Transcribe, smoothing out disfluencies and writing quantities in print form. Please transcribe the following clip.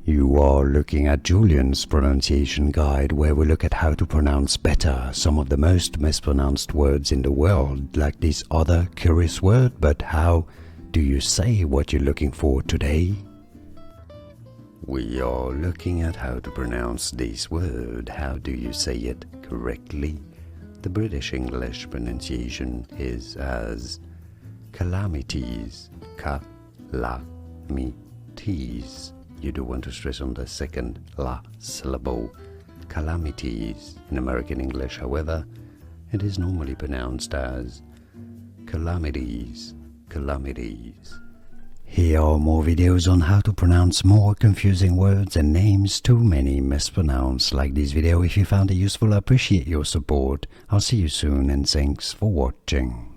You are looking at Julian's pronunciation guide, where we look at how to pronounce better some of the most mispronounced words in the world, like this other curious word. But how do you say what you're looking for today? We are looking at how to pronounce this word. How do you say it correctly? The British English pronunciation is as calamities. Calamities. You do want to stress on the second la syllable. Calamities. In American English, however, it is normally pronounced as calamities. Calamities. Here are more videos on how to pronounce more confusing words and names too many mispronounced. Like this video if you found it useful. I appreciate your support. I'll see you soon and thanks for watching.